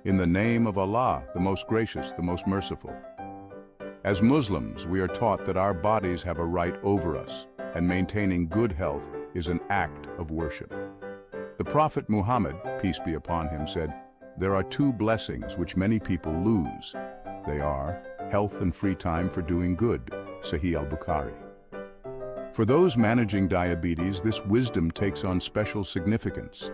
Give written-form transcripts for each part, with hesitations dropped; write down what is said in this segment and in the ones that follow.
In the name of Allah, the most gracious, the most merciful. As Muslims, we are taught that our bodies have a right over us, and maintaining good health is an act of worship. The Prophet Muhammad, peace be upon him, said, "There are two blessings which many people lose. They are health and free time for doing good." Sahih al-Bukhari. For those managing diabetes, this wisdom takes on special significance.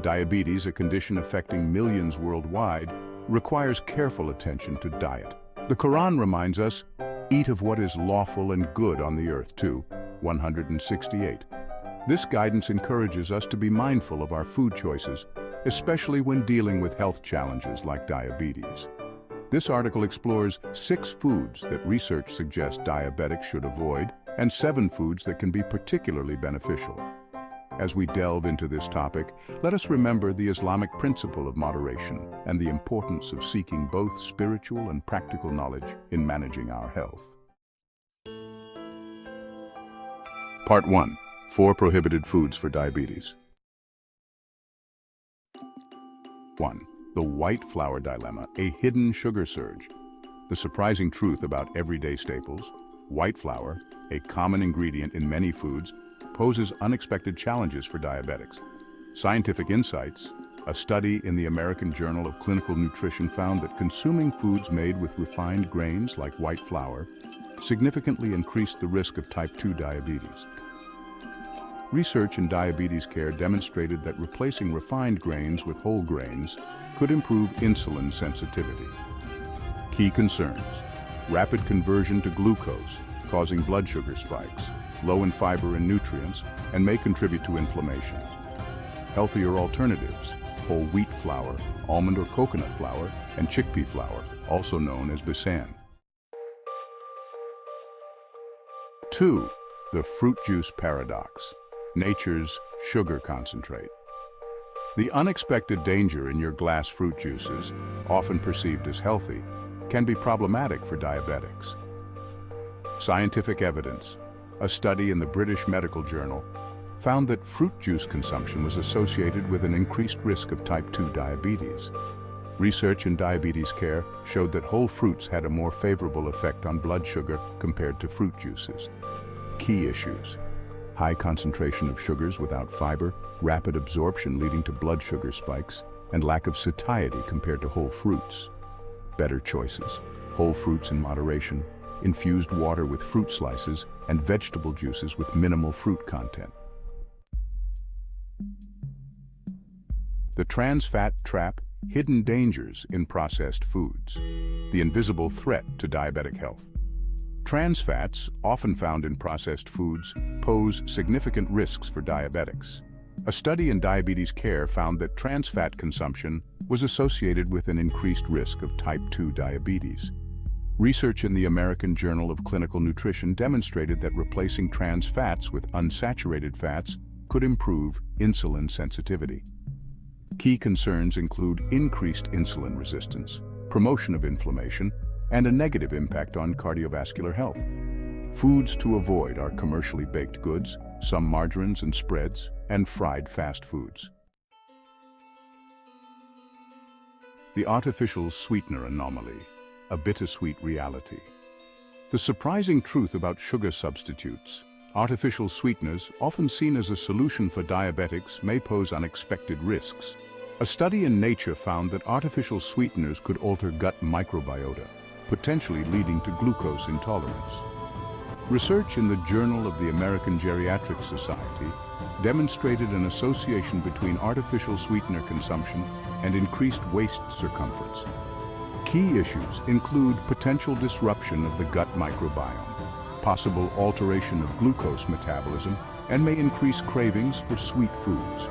Diabetes, a condition affecting millions worldwide, requires careful attention to diet. The Quran reminds us, "Eat of what is lawful and good on the earth," too, 168. This guidance encourages us to be mindful of our food choices, especially when dealing with health challenges like diabetes. This article explores 6 foods that research suggests diabetics should avoid, and 7 foods that can be particularly beneficial. As we delve into this topic, let us remember the Islamic principle of moderation and the importance of seeking both spiritual and practical knowledge in managing our health. Part 1. 4 prohibited foods for diabetes. 1. The white flour dilemma, a hidden sugar surge. The surprising truth about everyday staples, white flour, a common ingredient in many foods, poses unexpected challenges for diabetics. Scientific Insights, a study in the American Journal of Clinical Nutrition found that consuming foods made with refined grains like white flour significantly increased the risk of type 2 diabetes. Research in diabetes care demonstrated that replacing refined grains with whole grains could improve insulin sensitivity. Key concerns: rapid conversion to glucose, causing blood sugar spikes, low in fiber and nutrients, and may contribute to inflammation. Healthier alternatives: whole wheat flour, almond or coconut flour, and chickpea flour, also known as bisan. 2. The fruit juice paradox, nature's sugar concentrate. The unexpected danger in your glass fruit juices, often perceived as healthy, can be problematic for diabetics. Scientific evidence, a study in the British Medical Journal, found that fruit juice consumption was associated with an increased risk of type 2 diabetes. Research in diabetes care showed that whole fruits had a more favorable effect on blood sugar compared to fruit juices. Key issues: high concentration of sugars without fiber, rapid absorption leading to blood sugar spikes, and lack of satiety compared to whole fruits. Better choices: whole fruits in moderation, infused water with fruit slices, and vegetable juices with minimal fruit content. The trans fat trap, hidden dangers in processed foods. The invisible threat to diabetic health. Trans fats, often found in processed foods, pose significant risks for diabetics. A study in diabetes care found that trans fat consumption was associated with an increased risk of type 2 diabetes. Research in the American Journal of Clinical Nutrition demonstrated that replacing trans fats with unsaturated fats could improve insulin sensitivity. Key concerns include increased insulin resistance, promotion of inflammation, and a negative impact on cardiovascular health. Foods to avoid are commercially baked goods, some margarines and spreads, and fried fast foods. The artificial sweetener anomaly, a bittersweet reality. The surprising truth about sugar substitutes. Artificial sweeteners, often seen as a solution for diabetics, may pose unexpected risks. A study in Nature found that artificial sweeteners could alter gut microbiota, potentially leading to glucose intolerance. Research in the Journal of the American Geriatric Society demonstrated an association between artificial sweetener consumption and increased waist circumference. Key issues include potential disruption of the gut microbiome, possible alteration of glucose metabolism, and may increase cravings for sweet foods.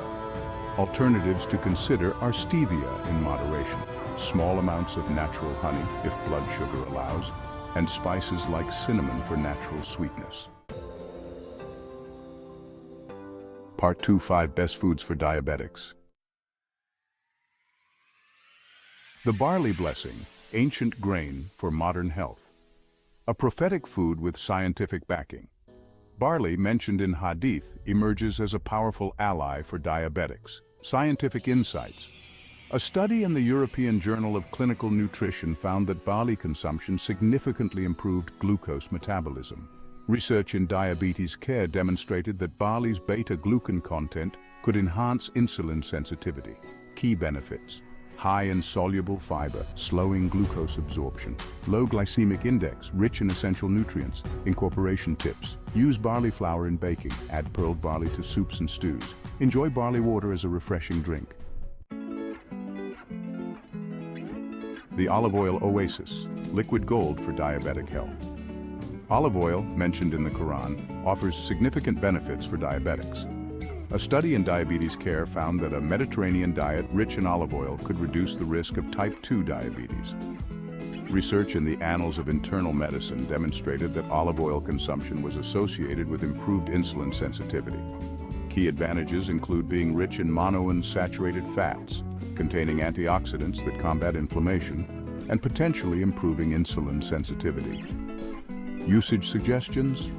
Alternatives to consider are stevia in moderation, small amounts of natural honey if blood sugar allows, and spices like cinnamon for natural sweetness. Part 2: 5 Best Foods for Diabetics. The barley blessing, ancient grain for modern health. A prophetic food with scientific backing. Barley, mentioned in Hadith, emerges as a powerful ally for diabetics. Scientific insights. A study in the European Journal of Clinical Nutrition found that barley consumption significantly improved glucose metabolism. Research in diabetes care demonstrated that barley's beta-glucan content could enhance insulin sensitivity. Key benefits: high in soluble fiber, slowing glucose absorption; low glycemic index, rich in essential nutrients. Incorporation tips: use barley flour in baking, add pearled barley to soups and stews. Enjoy barley water as a refreshing drink. The olive oil oasis, liquid gold for diabetic health. Olive oil, mentioned in the Quran, offers significant benefits for diabetics. A study in diabetes care found that a Mediterranean diet rich in olive oil could reduce the risk of type 2 diabetes. Research in the Annals of Internal Medicine demonstrated that olive oil consumption was associated with improved insulin sensitivity. Key advantages include being rich in monounsaturated fats, containing antioxidants that combat inflammation, and potentially improving insulin sensitivity. Usage suggestions?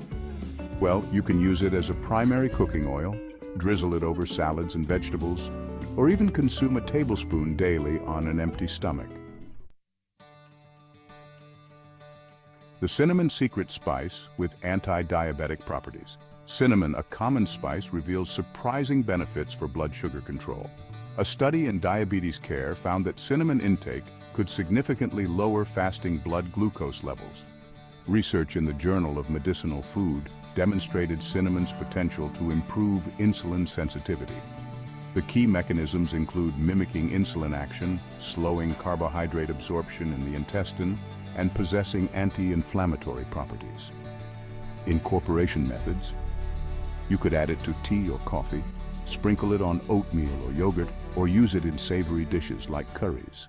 Well, you can use it as a primary cooking oil, drizzle it over salads and vegetables, or even consume a tablespoon daily on an empty stomach. The cinnamon secret spice with anti-diabetic properties. Cinnamon, a common spice, reveals surprising benefits for blood sugar control. A study in diabetes care found that cinnamon intake could significantly lower fasting blood glucose levels. Research in the Journal of Medicinal Food demonstrated cinnamon's potential to improve insulin sensitivity. The key mechanisms include mimicking insulin action, slowing carbohydrate absorption in the intestine, and possessing anti-inflammatory properties. Incorporation methods. You could add it to tea or coffee, sprinkle it on oatmeal or yogurt, or use it in savory dishes like curries.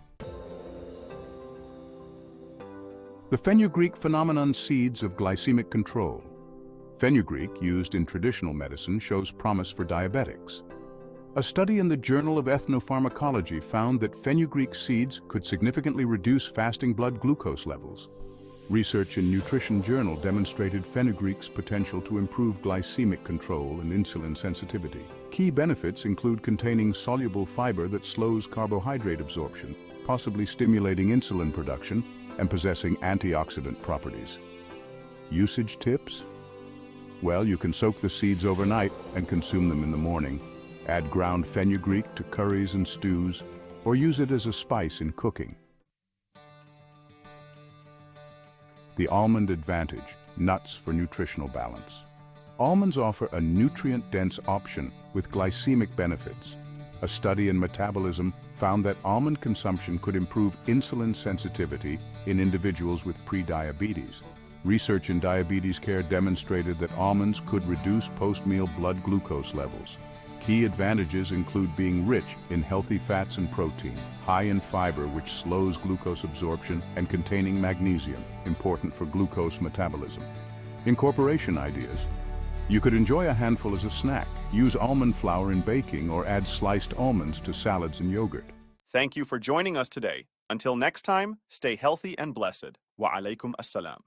The fenugreek phenomenon: seeds of glycemic control. Fenugreek, used in traditional medicine, shows promise for diabetics. A study in the Journal of Ethnopharmacology found that fenugreek seeds could significantly reduce fasting blood glucose levels. Research in Nutrition journal demonstrated fenugreek's potential to improve glycemic control and insulin sensitivity. Key benefits include containing soluble fiber that slows carbohydrate absorption, possibly stimulating insulin production, and possessing antioxidant properties. Usage tips? Well, you can soak the seeds overnight and consume them in the morning. Add ground fenugreek to curries and stews, or use it as a spice in cooking. The almond advantage: nuts for nutritional balance. Almonds offer a nutrient-dense option with glycemic benefits. A study in metabolism found that almond consumption could improve insulin sensitivity in individuals with prediabetes. Research in diabetes care demonstrated that almonds could reduce post-meal blood glucose levels. Key advantages include being rich in healthy fats and protein, high in fiber which slows glucose absorption, and containing magnesium, important for glucose metabolism. Incorporation ideas: you could enjoy a handful as a snack, use almond flour in baking, or add sliced almonds to salads and yogurt. Thank you for joining us today. Until next time, stay healthy and blessed. Wa alaikum assalam.